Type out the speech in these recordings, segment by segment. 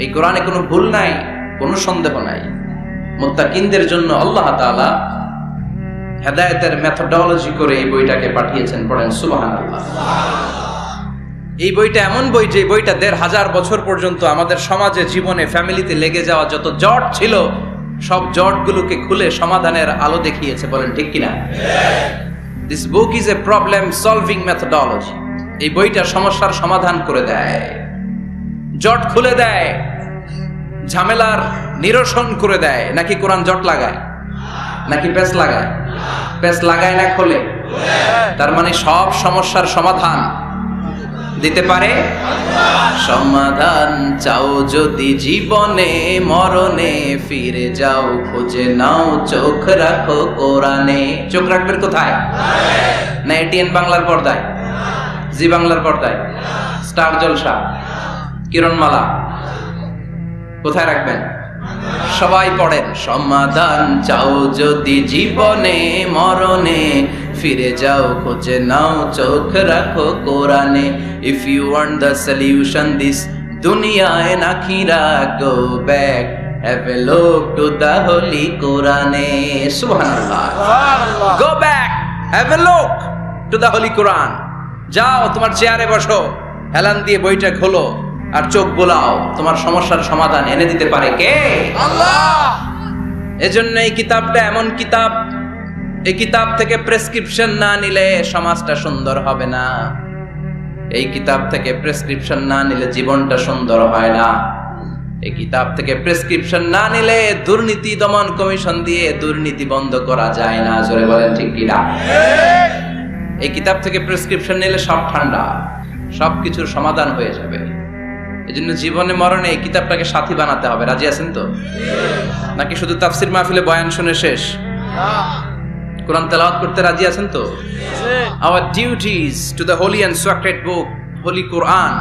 এই কোরআনে কোনো ভুল নাই, কোনো সন্দেহ নাই। মুত্তাকিনদের জন্য আল্লাহ তাআলা হেদায়েতের মেথোডোলজি করে এই বইটাকে পাঠিয়েছেন। পড়েন সুবহানাল্লাহ। এই বইটা এমন বই, যে বইটা ১৫০০ বছর পর্যন্ত আমাদের সমাজে, জীবনে, ফ্যামিলিতে লেগে যাওয়া যত জট ছিল সব জটগুলোকে খুলে সমাধানের আলো দেখিয়েছে। বলেন ঠিক কিনা? This book is a problem solving methodology. এই বইটা সমস্যার সমাধান করে দেয়, জট খুলে দেয়, ঝামেলার নিরসন করে দেয়। নাকি কোরআন জট লাগায়? নাকি পেঁচ লাগায়? পেঁচ লাগায় না খোলে? তার মানে সব সমস্যার সমাধান দিতে পারে। সমাধান চাও যদি জীবনে, মরণে ফিরে যাও, খুঁজে নাও, চোখ রাখো কোরআনে। চোখ রাখবেন কোথায়? না এটিএন বাংলার পর্দায়, জি বাংলার পর্দায়, স্টার জলসা, কিরণমালা, কোথায় রাখবেন? সবাই পড়েন। সমাধান চাও যদি জীবনে, মরণে ফিরে যাও, খুঁজে নাও, চোখ রাখো কোরআনে। If you want the solution this দুনিয়া এন্ড আখিরাত, go back, have a look to the holy কোরআনে। সুবহানাল্লাহ। Go back, have a look to the holy Quran. যাও, তোমার চেয়ারে বসো, হেলান দিয়ে বইটা খোলো, আর চোখ বোলাও। তোমার সমস্যার সমাধান এনে দিতে পারে কে? আল্লাহ। এজন্য এই কিতাবটা এমন কিতাব, এই কিতাব থেকে প্রেসক্রিপশন না নিলে সমাজটা সুন্দর হবে না। এই কিতাব থেকে প্রেসক্রিপশন না নিলে জীবনটা সুন্দর হয় না। এই কিতাব থেকে প্রেসক্রিপশন না নিলে দুর্নীতি দমন কমিশন দিয়ে দুর্নীতি বন্ধ করা যায় না। জোরে বলেন ঠিক কিনা? এই কিতাব থেকে প্রেসক্রিপশন নিলে সব ঠান্ডা, সবকিছুর সমাধান হয়ে যাবে। এজন্য জীবনে মরণে এই কিতাবটাকে সাথী বানাতে হবে। রাজি আছেন তো? নাকি শুধু তাফসির মাহফিলে বয়ান শুনে শেষ? কোরআন তেলাওয়াত করতে রাজি আছেন তো? Our duties to the holy and sacred book, holy Quran.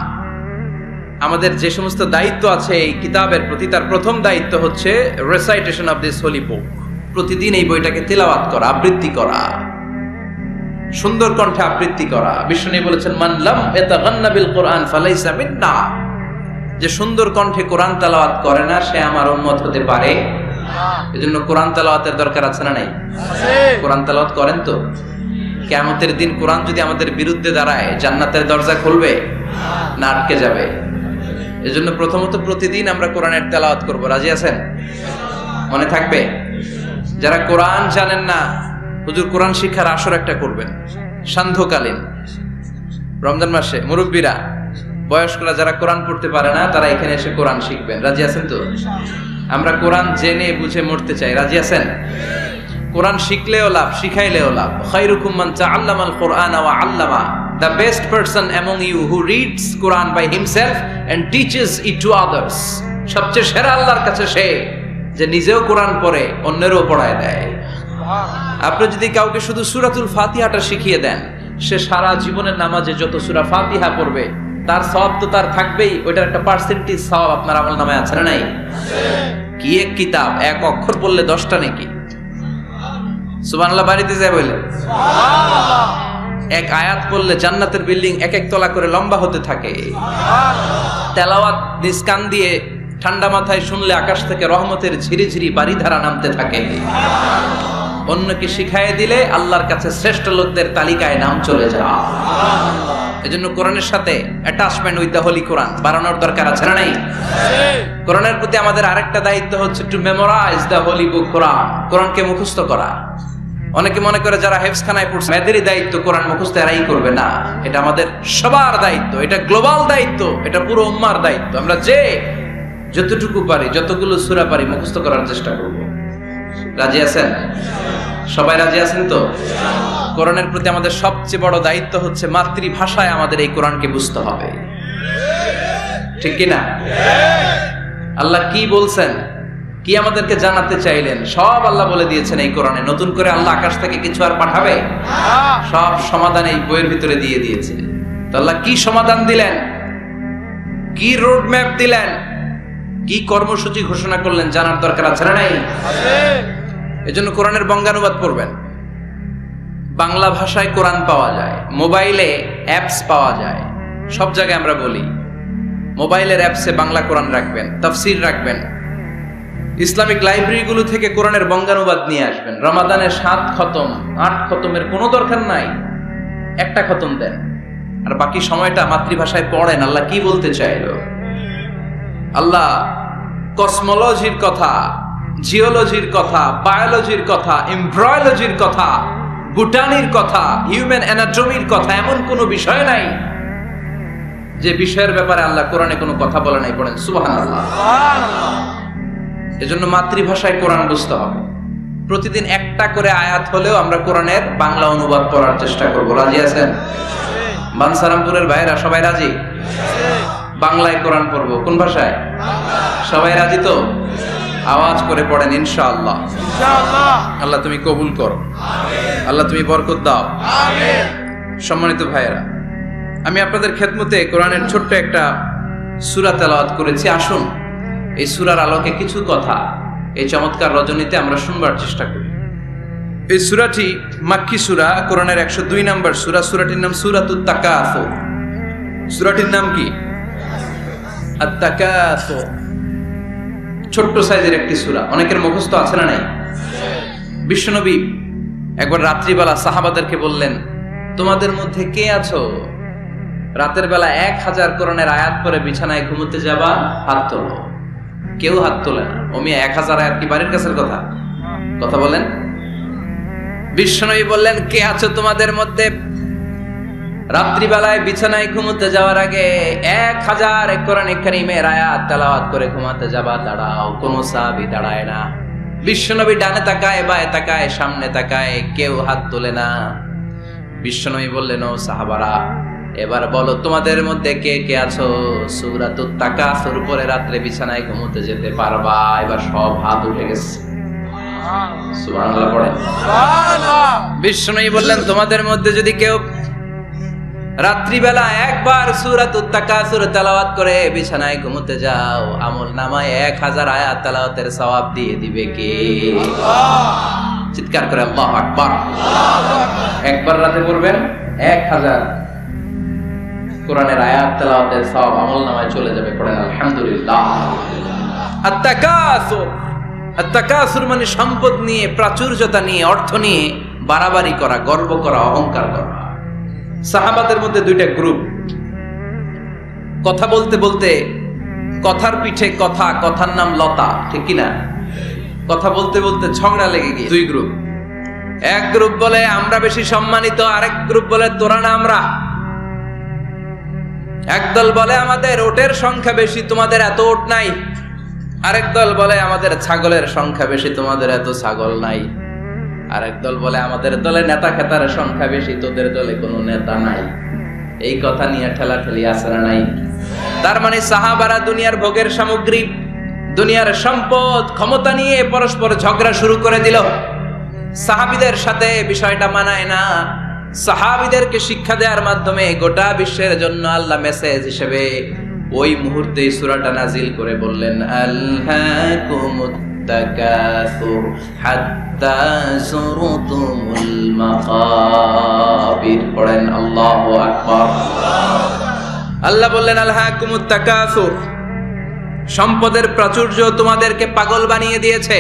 আমাদের যে সমস্ত দায়িত্ব আছে এই কিতাবের প্রতি, তার প্রথম দায়িত্ব হচ্ছে recitation of this holy book. প্রতিদিন এই বইটাকে তেলাওয়াত করা, আবৃত্তি করা, সুন্দর কণ্ঠে আবৃত্তি করা। বিষ্ণু বলেছেন, মান লাম ইয়াতাগান্না বিল কোরআন ফালাইসা মিন্না। যে সুন্দর কণ্ঠে কোরআন তেলাওয়াত করে না, সে আমার উম্মত হতে পারে না। এজন্য কোরআন তেলাওয়াতের দরকার আছে না নাই? কোরআন তেলাওয়াত করেন তো? কিয়ামতের দিন কোরআন যদি আমাদের বিরুদ্ধে দাঁড়ায়, জান্নাতের দরজা খুলবে না আটকে যাবে? এজন্য প্রথমত প্রতিদিন আমরা কোরআনের তেলাওয়াত করব। রাজি আছেন? মনে থাকবে? যারা কোরআন জানেন না, হুজুর কোরআন শিক্ষার আসর একটা করবেন সান্ধ্যকালীন, রমজান মাসে। মুরব্বীরা, বয়স্করা যারা কোরআন পড়তে পারে না, তারা এখানে এসে কোরআন শিখবেন। রাজি আছেন তো? আমরা কোরআন জেনে বুঝে মরতে চাই। রাজি আছেন? কোরআন শিখলেও লাভ, শিখাইলেও লাভ। খায়রুকুম মান তাআল্লামাল কুরআনা ওয়া আল্লামা। The best person among you who reads Quran by himself and teaches it to others. সবচেয়ে সেরা আল্লাহর কাছে সে যে নিজেও কোরআন পড়ে, অন্যেরও পড়ায় দেয়। আপনি যদি কাউকে শুধু সূরাতুল ফাতিহাটা শিখিয়ে দেন, সে সারা জীবনের নামাজে যত সূরা ফাতিহা পড়বে তার সওয়াব তো তার থাকবেই। ওইটার একটা পার্সেন্টেজ সওয়াব আপনার আমলনামায় আছে না নাই? কি এক কিতাব! এক অক্ষর পড়লে 10টা নেকি। সুবহানাল্লাহ বাড়িতে যায় বলে, সুবহানাল্লাহ। এক আয়াত পড়লে জান্নাতের বিল্ডিং এক এক তলা করে লম্বা হতে থাকে। তেলাওয়াত নিজ কান দিয়ে ঠান্ডা মাথায় শুনলে আকাশ থেকে রহমতের ঝিরিঝিরি বারিধারা নামতে থাকে। অন্যকে শিখাইয়ে দিলে আল্লাহর কাছে শ্রেষ্ঠ লোকদের তালিকায় নাম চলে যায়। এজন্য কোরআনের সাথে অ্যাটাচমেন্ট উইথ দ্য হোলি কোরআন বাড়ানোর দরকার আছে না নাই? কোরআনের প্রতি আমাদের আরেকটা দায়িত্ব হচ্ছে টু মেমোরাইজ দ্য হোলি বুক কোরআন। কোরআনকে মুখস্থ করা। অনেকে মনে করে যারা হেফজখানায় পড়ছে এদেরই দায়িত্ব কোরআন মুখস্থ, এরাই করবে না। এটা আমাদের সবার দায়িত্ব, এটা গ্লোবাল দায়িত্ব, এটা পুরো উম্মার দায়িত্ব। আমরা যে যতটুকু পারি, যতগুলো সূরা পারি মুখস্থ করার চেষ্টা করব। রাজি আছেন? সবাই রাজি আছেন তো? কোরআনের প্রতি আমাদের সবচেয়ে বড় দায়িত্ব হচ্ছে মাতৃভাষায় আমাদের এই কোরআনকে বুঝতে হবে। ঠিক কিনা? আল্লাহ কি বলছেন, কি আমাদেরকে জানাতে চাইলেন, সব আল্লাহ বলে দিয়েছেন এই কোরআনে। নতুন করে আল্লাহ আকাশ থেকে কিছু আর পাঠাবে? সব সমাধান এই বইয়ের ভিতরে দিয়ে দিয়েছে। তো আল্লাহ কি সমাধান দিলেন, কি রোড ম্যাপ দিলেন, কি কর্মসূচি ঘোষণা করলেন, জানার দরকার আছে না নাই? এজন্য কোরআনের বঙ্গানুবাদ পড়বেন। বাংলা ভাষায় কোরআন পাওয়া যায়, মোবাইলে অ্যাপস পাওয়া যায়, সব জায়গায় আমরা বলি মোবাইলের অ্যাপসে বাংলা কোরআন রাখবেন, তাফসির রাখবেন, ইসলামিক লাইব্রেরিগুলো থেকে কোরআনের বঙ্গানুবাদ নিয়ে আসবেন। রমাদানে 7 খতম 8 খতমের কোনো দরকার নাই, একটা খতম দেন আর বাকি সময়টা মাতৃভাষায় পড়েন। আল্লাহ কি বলতে চাইলো? আল্লাহ কসমোলজির কথা, জিওলজির কথা, বায়োলজির কথা, এমব্রয়োলজির কথা, বুটানির কথা, হিউম্যান অ্যানাটমির কথা, এমন কোনো বিষয় নাই যে বিষয়ের ব্যাপারে আল্লাহ কোরআনে কোনো কথা বলে নাই। পড়েন সুবহানাল্লাহ। এজন্য মাতৃভাষায় কোরআন বুঝতে হবে। প্রতিদিন একটা করে আয়াত হলেও আমরা কোরআনের বাংলা অনুবাদ পড়ার চেষ্টা করব। রাজি আছেন? বানসারামপুরের ভাইরা সবাই রাজি? বাংলায় কোরআন পড়বো। কোন ভাষায়? সবাই রাজি তো? আওয়াজ করে পড়েন ইনশাআল্লাহ। আল্লাহ তুমি কবুল করো, আল্লাহ তুমি বরকত দাও। সম্মানিত ভাইয়েরা, আমি আপনাদের খেদমতে কোরআনের ছোট্ট একটা সূরা তেলাওয়াত করেছি। আসুন এই সূরার আলোকে কিছু কথা এই চমৎকার রজনীতে আমরা শুনবার চেষ্টা করি। এই সূরাটি মাক্কি সূরা, কোরআনের 102 নম্বর সূরা। সূরাটির নাম সূরাতুত তাকাসুর। সূরাটির নাম কি? আত-তাকাসুর। ছোট্ট সাইজের একটি সূরা, অনেকের মুখস্থ আছে না নাই? বিশ্বনবী একবার রাত্রিবেলা সাহাবাদেরকে বললেন, তোমাদের মধ্যে কে আছো রাতের বেলা 1000 কোরআনের আয়াত পরে বিছানায় ঘুমোতে যাবা? হাত তোলো। কেউ হাত তোলে না। ওমি 1000 আয়াত কি বাড়ির কাছের কথা? কথা বলেন। বিশ্বনবী বললেন, কে আছো তোমাদের মধ্যে রাত্রিবেলায় বিছানায় ঘুমোতে যাওয়ার আগে 1000 কোরআনে কারীমের আয়াত তেলাওয়াত করে ঘুমাতে যাবা? দাঁড়াও। কোনো সাহাবী দাঁড়ায় না। বিশ্বনবী ডানে তাকায়, বায়ে তাকায়, সামনে তাকায়, কেউ হাত তোলে না। বিশ্বনবী বললেন, ও সাহাবারা, এবার বলো তোমাদের মধ্যে কে কে আছো সূরাতুত তাকাসুর পরে রাত্রে বিছানায় ঘুমোতে যেতে পারবা? এবার সব হাত উঠে গেছে। সুবহানাল্লাহ পড়েন। সুবহানাল্লাহ। বিশ্বনবী বললেন, তোমাদের মধ্যে যদি কেউ রাত্রিবেলা একবার সূরাতুত তাকাসুর তেলাওয়াত করে বিছানায় ঘুমোতে যাও, আমল নামায় 1000 আয়াত তেলাওয়াতের সওয়াব দিয়ে দিবে কে? আল্লাহ। চিৎকার করে আল্লাহু আকবার। একবার রাতে পড়বেন 1000 কোরআনের আয়াত তেলাওয়াতের সওয়াব আমল নামায় চলে যাবে। পড়েন আলহামদুলিল্লাহ। আত-তাকাসুর। আত-তাকাসুর মানে সম্পদ নিয়ে, প্রাচুর্যতা নিয়ে, অর্থ নিয়ে বাড়াবাড়ি করা, গর্ব করা, অহংকার করা। সাহাবাদের মধ্যে 2টা গ্রুপ। কথা বলতে বলতে কথার পিঠে কথা, কথার নাম লতা, ঠিক কি না? কথা বলতে বলতে ঝগড়া লেগে গিয়ে 2 গ্রুপ। এক গ্রুপ বলে আমরা বেশি সম্মানিত, আরেক গ্রুপ বলে তোরা না আমরা। একদল বলে আমাদের ওটের সংখ্যা বেশি, তোমাদের এত ওট নাই। আরেক দল বলে আমাদের ছাগলের সংখ্যা বেশি, তোমাদের এত ছাগল নাই। আরেক দল বলে আমাদের দলে নেতা খেতার সংখ্যা বেশি, তোদের দলে কোনো নেতা নাই। এই কথা নিয়ে ঠেলাঠেলি আছে না নাই? তার মানে সাহাবারা দুনিয়ার ভোগের সামগ্রী, দুনিয়ার সম্পদ, ক্ষমতা নিয়ে পরস্পর ঝগড়া শুরু করে দিল। সাহাবীদের সাথে বিষয়টা মানায় না। সাহাবীদেরকে শিক্ষা দেওয়ার মাধ্যমে গোটা বিশ্বের জন্য আল্লাহ মেসেজ হিসেবে ওই মুহূর্তে সূরাটা নাজিল করে বললেন, আলহাকুমুত তাকাসুর হাত্তা যুরতুমুল মাকাবির। পড়েন আল্লাহু আকবার। আল্লাহ বললেন, আলহাকুমুত তাকাসুর, সম্পদের প্রাচুর্য তোমাদেরকে পাগল বানিয়ে দিয়েছে।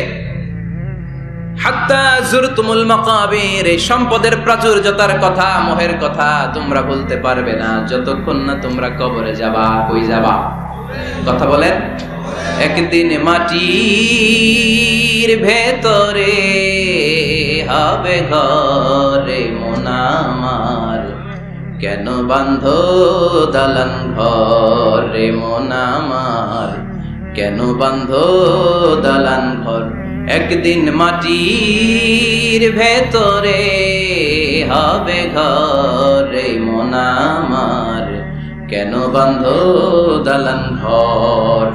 হাত্তা যুরতুমুল মাকাবির, এই সম্পদের প্রাচুর্যতার কথা, মোহের কথা তোমরা বলতে পারবে না যতক্ষণ না তোমরা কবরে যাবা। কই যাবা? কথা বলেন। একদিন মাটির ভেতরে হবে ঘরে মন আমার, কেন বাঁধো দালান ঘরে মন আমার, কেন বাঁধো দালান ঘর। একদিন মাটির ভেতরে হবে ঘরে মন আমার, কেন বাঁধো দালান ঘর।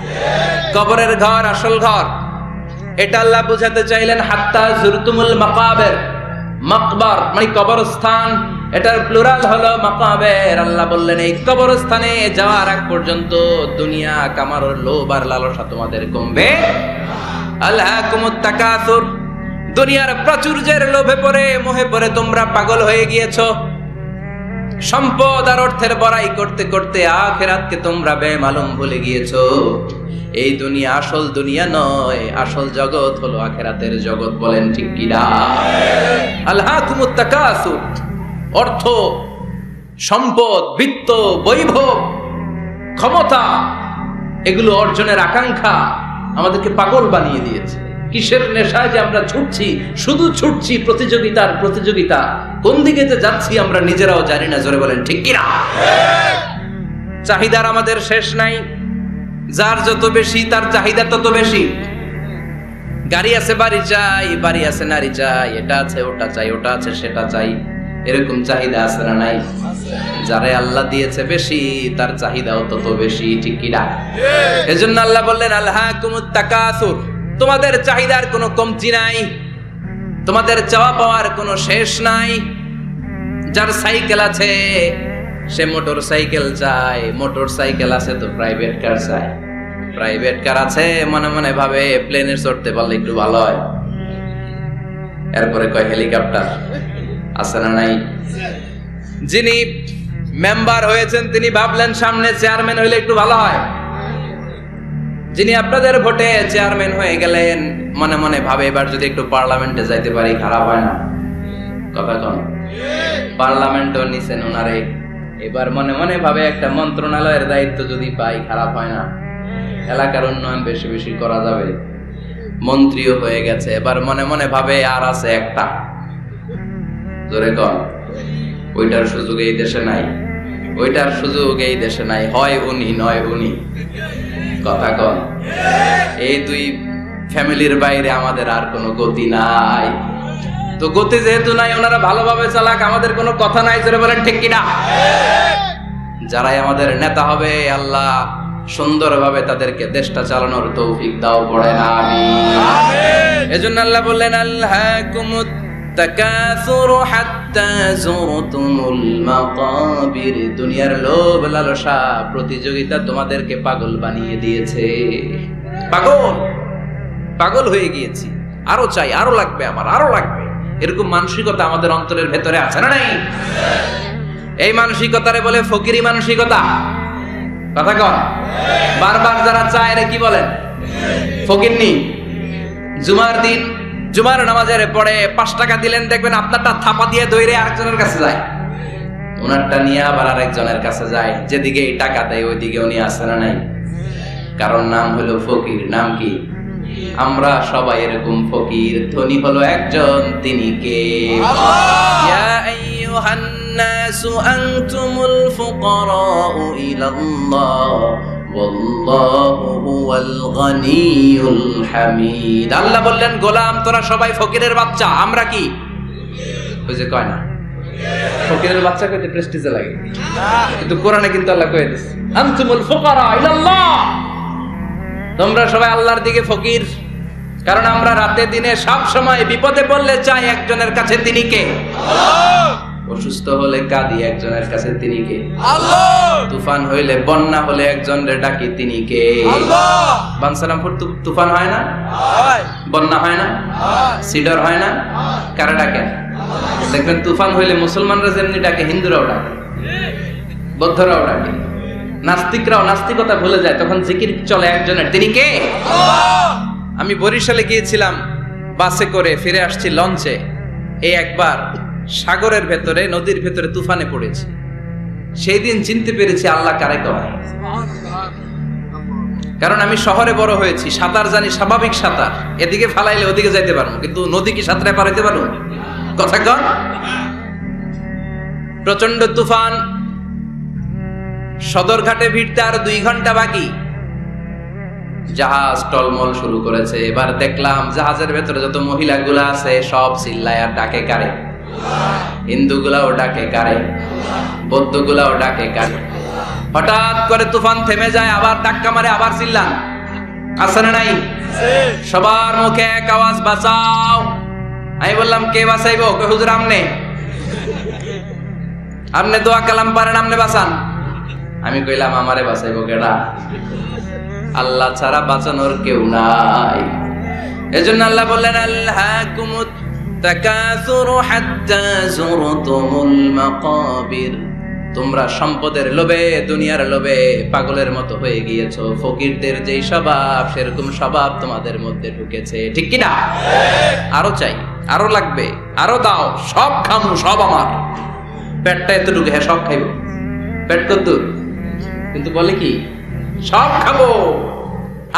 কবরের ঘর আসল ঘর, এটা আল্লাহ বুঝাতে চাইলেন। হাত্তা যুরতুমুল মাকাবির, মাকবার মানে কবরস্থান, এটার প্লুরাল হলো মাকাবের। আল্লাহ বললেন এই কবরস্থানে যাওয়ার আগ পর্যন্ত দুনিয়া কামানোর লোভ আর লালসা তোমাদের কমবে। আলহাকুমুত তাকাসুর, দুনিয়ার প্রাচুর্যের লোভে পড়ে, মোহে পড়ে তোমরা পাগল হয়ে গিয়েছো। সম্পদ আর অর্থের বড়াই করতে করতে আখিরাতকে তোমরা বেমালুম ভুলে গিয়েছো। এই দুনিয়া আসল দুনিয়া নয়, আসল জগৎ হলো আখিরাতের জগৎ। বলেন ঠিক কি না? আলহাকুমুত তাকাসুর, অর্থ, সম্পদ, বিত্ত, বৈভব, ক্ষমতা, এগুলো অর্জনের আকাঙ্ক্ষা আমাদেরকে পাগল বানিয়ে দিয়েছে। কিসের নেশায় যে আমরা ছুটছি, শুধু ছুটছি প্রতিযোগিতার প্রতিযোগিতা, কোন দিকে যে যাচ্ছি আমরা নিজেরাও জানি না। জোরে বলেন ঠিক কি না? চাহিদার আমাদের শেষ নাই। যার যত বেশি তার চাহিদা তত বেশি। গাড়ি আছে বাড়ি চাই, বাড়ি আছে নারী চাই, এটা আছে ওটা চাই, ওটা আছে সেটা চাই, এরকম চাহিদা আছে না নাই? যারে আল্লাহ দিয়েছে বেশি তার চাহিদাও তত বেশি। ঠিক কি না? এজন্য আল্লাহ বললেন আলহাকুমুত তাকাসুর, তোমাদের চাহিদার কোনো কমতি নাই, তোমাদের চাওয়া পাওয়ার কোনো শেষ নাই। যার সাইকেল আছে সে মোটর সাইকেল চায়, মোটর সাইকেল আছে তো প্রাইভেট কার চায়, প্রাইভেট কার আছে মনে মনে ভাবে প্লেনে চড়তে পারলে একটু ভালো হয়। এরপরে কয় হেলিকপ্টার আছে না নাই? যিনি মেম্বার হয়েছেন তিনি ভাবলেন সামনে চেয়ারম্যান হইলে একটু ভালো হয়। যিনি আপনাদের ভোটে চেয়ারম্যান হয়ে গেলেন মনে মনে ভাবে এবার যদি একটু পার্লামেন্টে যাইতে পারি খারাপ হয় না। কথা কন, পার্লামেন্টও নিছেন ওনারে, এবার মনে মনে ভাবে একটা মন্ত্রণালয়ের দায়িত্ব যদি পাই খারাপ হয় না, এলাকার উন্নয়ন বেশি বেশি করা যাবে। মন্ত্রীও হয়ে গেছে, এবার মনে মনে ভাবে আর আছে একটা। জোরে কন, ওইটার সুযোগ এই দেশে নাই, ওইটার সুযোগ এই দেশে নাই, হয় উনি নয় উনি। কথা কন, এই দুই ফ্যামিলির বাইরে আমাদের আর কোনো গতি নাই। তো গতি যেহেতু নাই, ওনারা ভালোভাবে চালাক, আমাদের কোনো কথা নাই। জোরে বলেন ঠিক কিনা? যারাই আমাদের নেতা হবে আল্লাহ সুন্দরভাবে তাদেরকে দেশটা চালানোর তৌফিক দাও, পড়ে না আমিন। এজন্য আল্লাহ বললেন আলহাকুমুত তাকাসুরু হাত্তা যুরতুমুল মাকাবির, দুনিয়ার লোভ লালসা প্রতিযোগিতা তোমাদেরকে পাগল বানিয়ে দিয়েছে। পাগল পাগল হয়ে গিয়েছি, আরো চাই, আরো লাগবে, আমার আরো লাগবে, এরকম মানসিকতা আমাদের অন্তরের ভেতরে আছে না নাই? এই মানসিকতারে বলে ফকিরি মানসিকতা। কথা কন, বারবার যারা চায় রে কি বলেন? ফকিরনি। জুমার দিন জুমার নামাজের পরে 5 টাকা দিলেন, দেখবেন আপনারটা থাপা দিয়ে দৌড়ে আরেকজনের কাছে যায়, ওনারটা নিয়ে আবার আরেকজনের কাছে যায়। যেদিকে এই টাকা দেয় ওইদিকে উনি আসে না নাই? কারণ নাম হলো ফকির। নাম কি? আমরা সবাই এরকম ফকির। ধনী হলো একজন, তিনি কে? ইয়া আইয়ুহান নাসু আনতুমুল ফুকারাউ ইলাল্লাহ ওয়াল্লাহু হুয়াল গনিয়ুল হামিদ। আল্লাহ বললেন গোলাম তোরা সবাই ফকিরের বাচ্চা। আমরা কি? ওই যে কয় না ফকিরের বাচ্চা কইতে প্রেস্টিজে লাগে, কিন্তু কোরআনে কিন্তু আল্লাহ কয়ে দিয়েছে আনতুমুল ফুকারা ইলাল্লাহ, তোমরা সবাই আল্লাহর দিকে ফকির। কারণ আমরা রাতে দিনে সব সময় বিপদে পড়লে চাই একজনের কাছে, তিনি কে? আল্লাহ। অসুস্থ হলে কাঁদি একজনের কাছে, তিনি কে? আল্লাহ। তুফান হইলে বন্যা হলে একজনের ডাকি, তিনি কে? আল্লাহ। বানসালামপুর তুফান হয় না? হয়। বন্যা হয় না? হয়। সিডর হয় না? কারা ডাকে? দেখবেন তুফান হইলে মুসলমানরা যেমনি ডাকে, হিন্দুরাও ডাকে, বৌদ্ধরাও ডাকে, নাস্তিকরাও নাস্তিকতা ভুলে যায়, তখন জিকির চলে একজনের, তিনি কে? আল্লাহ। আমি বরিশালে গিয়েছিলাম বাসে করে, ফিরে আসছি লঞ্চে। এই একবার সাগরের ভেতরে, নদীর ভেতরে তুফানে পড়েছি। সেই দিন চিনতে পেরেছি আল্লাহ কারে কয়। কারণ আমি শহরে বড় হয়েছি, সাঁতার জানি, স্বাভাবিক সাঁতার, এদিকে ফালাইলে ওদিকে যাইতে পারবো, কিন্তু নদী কি সাঁতারে পারাইতে পারবো? কথা কন। প্রচন্ড তুফান, সদরঘাটে ভিড়তে আর 2 ঘন্টা বাকি। জাহাজ টলমল শুরু করেছে। এবার দেখলাম জাহাজের ভেতরে যত মহিলাগুলা আছে সব চিল্লায় আর ডাকে কারে? হিন্দুগুলাও ডাকে কারে? বৌদ্ধগুলাও ডাকে কারে? হঠাৎ করে তুফান থেমে যায়, আবার ধাক্কা মারে, আবার চিল্লান, আছে না নাই? সবার মুখে এক আওয়াজ, বাঁচাও। আমি বললাম কে বাঁচাইবো? কই হুজুর আমনে, আমনে দোয়া কালাম পারেন, আমনে বাঁচান। আমি কইলাম আমারে বাঁচাইবো কেডা? আল্লাহ ছাড়া বাঁচানোর কেউ নাই। এজন্য আল্লাহ বললেন আলহাকুমুত তাকাসুরু হাত্তা যুরতুমুল মাকাবির, তোমরা সম্পদের লোভে, দুনিয়ার লোভে পাগলের মতো হয়ে গিয়েছো। ফকিরদের যেই স্বভাব, সেরকম স্বভাব তোমাদের মধ্যে ঢুকেছে, ঠিক কি না? আরো চাই, আরো লাগবে, আরো দাও, সব খামু, সব আমার। পেটটা এতটুকু, হ্যাঁ সব খাইব। পেট কদ্দুর, কিন্তু বলে কি সব খাবো।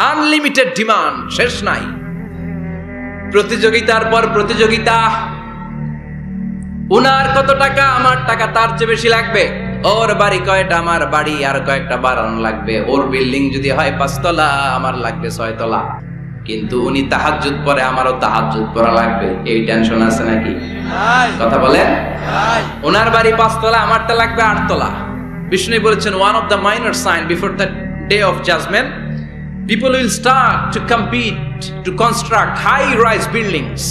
আনলিমিটেড ডিমান্ড, শেষ নাই। প্রতিযোগিতার পর প্রতিযোগিতা। উনার কত টাকা, আমার টাকা তার চেয়ে বেশি লাগবে। ওর বাড়ি কয়টা, আমার বাড়ি আর কয়েকটা বাড়ানো লাগবে। ওর বিল্ডিং যদি হয় 5 তলা, আমার লাগবে 6 তলা। কিন্তু উনি তাহাজ্জুদ পড়ে, আমারও তাহাজ্জুদ পড়া লাগবে। এই টেনশন আছে নাকি? কথা বলেন। ওনার বাড়ি 5 তলা, আমারটা লাগবে 8 তলা। বিষ্ণু বলেছেন, one of the minor sign before the day of judgement, people will start to compete to construct high rise buildings.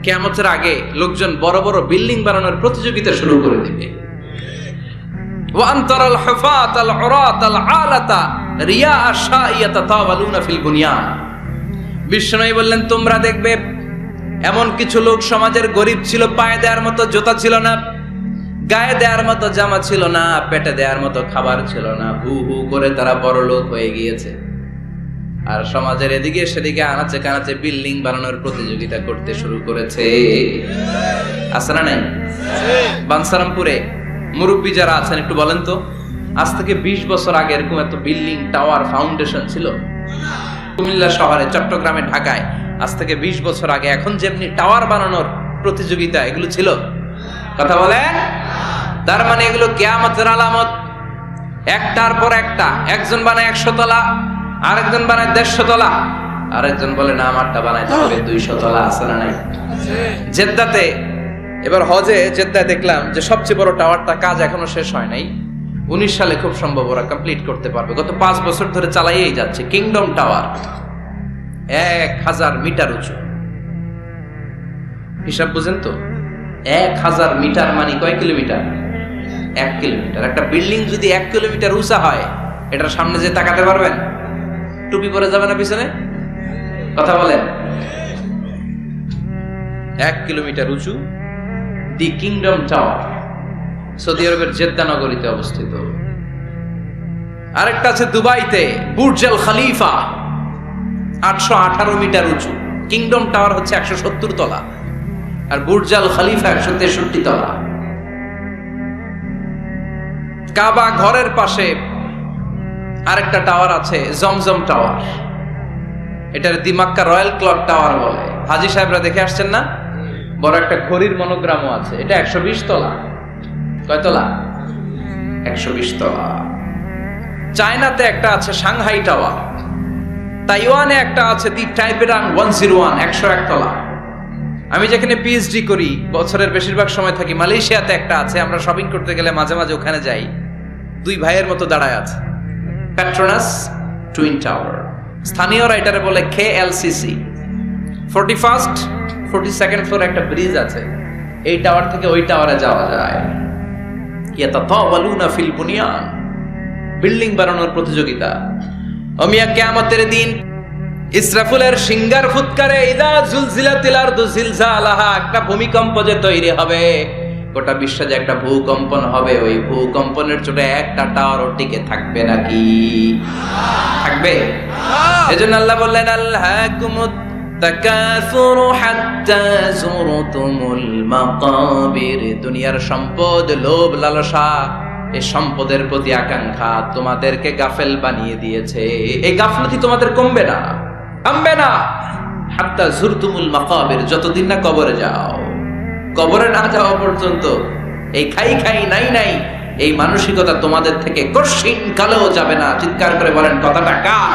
কিয়ামতের আগে লোকজন বড় বড় বিল্ডিং বানানোর প্রতিযোগিতা শুরু করে দেবে। ওয়ান তারাল হুফাতাল উরাতাল আলাতা রিয়া আশাইয়াতা তাওয়ালুনা ফিল বুনিয়ান। বিষ্ণু বললেন, তোমরা দেখবে এমন কিছু লোক সমাজের গরিব ছিল, পায়ে দেওয়ার মতো জুতা ছিল না, গায়ে দেওয়ার মতো জামা ছিল না, পেটে দেওয়ার মতো খাবার ছিল না, হু হু করে তারা বড় লোক হয়ে গিয়েছে। আর সমাজের এদিকে সেদিকে আনাচে কানাচে বিল্ডিং বানানোর প্রতিযোগিতা করতে শুরু করেছে। আছে না নাই? বানসারামপুরে মুরব্বী যারা আছেন একটু বলেন তো, আজ থেকে 20 বছর আগে এরকম এত বিল্ডিং, টাওয়ার, ফাউন্ডেশন ছিল? কুমিল্লা শহরে, চট্টগ্রামে, ঢাকায় আজ থেকে 20 বছর আগে এখন যেমনি টাওয়ার বানানোর প্রতিযোগিতা এগুলো ছিল? কথা বলেন। তার মানে এগুলো কিয়ামতের আলামত। একটার পর একটা, একজন বানায় 100 তলা, আরেকজন বানায় 150 তলা, আরেকজন বলে না আমারটা বানাইতে হবে 200 তলা। আছে না নাই? জেদ্দাতে এবার হজে জেদ্দায় দেখলাম যে সবচেয়ে বড় টাওয়ারটা কাজ এখনো শেষ হয় নাই। 19 সালে খুব সম্ভব ওরা কমপ্লিট করতে পারবে। গত 5 বছর ধরে চালাইয়েই যাচ্ছে। কিংডম টাওয়ার 1000 মিটার উঁচু। হিসাব বুঝেন তো? 1000 মিটার মানে কয় কিলোমিটার? 1 কিলোমিটার। একটা বিল্ডিং যদি 1 কিলোমিটার উঁচা হয়, এটার সামনে যে তাকাতে পারবেন? টুপি পরে যাবে না পিছনে? কথা বলেন। 1 কিলোমিটার উঁচু, দি কিংডম টাওয়ার, সৌদি আরবের জেদ্দা নগরীতে অবস্থিত। আরেকটা আছে দুবাইতে, বুর্জ আল খলিফা, 818 মিটার উঁচু। কিংডম টাওয়ার হচ্ছে 170 তলা, আর বুর্জ আল খলিফা 163 তলা। কাবা ঘরের পাশে আরেকটা টাওয়ার আছে, জমজম টাওয়ার। এটার দিমাক্কা রয়্যাল ক্লক টাওয়ার বলে। হাজী সাহেবরা দেখে আসছেন না? বড় একটা ঘড়ির মনোগ্রামও আছে। এটা 120 তলা। কয় তলা? 120 তলা। চায়নাতে একটা আছে সাংহাই টাওয়ার। তাইওয়ানে একটা আছে দি টাইপেরাং 101, 101 তলা। আমি যেখানে পিএইচডি করি, বছরের বেশিরভাগ সময় থাকি, মালয়েশিয়াতে একটা আছে। আমরা শপিং করতে গেলে মাঝে মাঝে ওখানে যাই। 2 ভাইয়ের মতো দাঁড়ায় আছে। Petronas twin tower. স্থানীয়রা এটারে বলে KLCC। 41st 42nd ফ্লোরে একটা ব্রিজ আছে। এই টাওয়ার থেকে ওই টাওয়ারে যাওয়া যায়। ইয়াতাতাওয়ালুনা ফিল বুনিয়ান, বিল্ডিং বানানোর প্রতিযোগিতা। ওমিয়া কিয়ামতের দিন ইসরাফিলের সিঙ্গার ফুৎকারে ইদা জুলজিলাতিল আরদু জিলজালাহা, একটা ভূমিকম্প যে তৈরি হবে, গোটা বিশ্বে যে একটা ভূকম্পন হবে, ওই ভূকম্পনের চোটে একটা টাওয়ারও টিকে থাকবে নাকি? থাকবে। এজন্য আল্লাহ বললেন, আল্লাহকুমুত তাকাসুরু হাত্তা যুরতুমুল মাকাবির। দুনিয়ার সম্পদ, লোভ, লালসা, এই সম্পদের প্রতি আকাঙ্ক্ষা তোমাদেরকে গাফেল বানিয়ে দিয়েছে। এই গাফলতি তোমাদের কমবে না, থামবে না। হাত্তা যুরতুমুল মাকাবির, যতদিন না কবরে যাও। কবরে না যাওয়া পর্যন্ত এই খাই খাই নাই নাই এই মানসিকতা তোমাদের থেকে কশিন কালেও যাবে না। চিৎকার করে বলেন, কথাটা কার?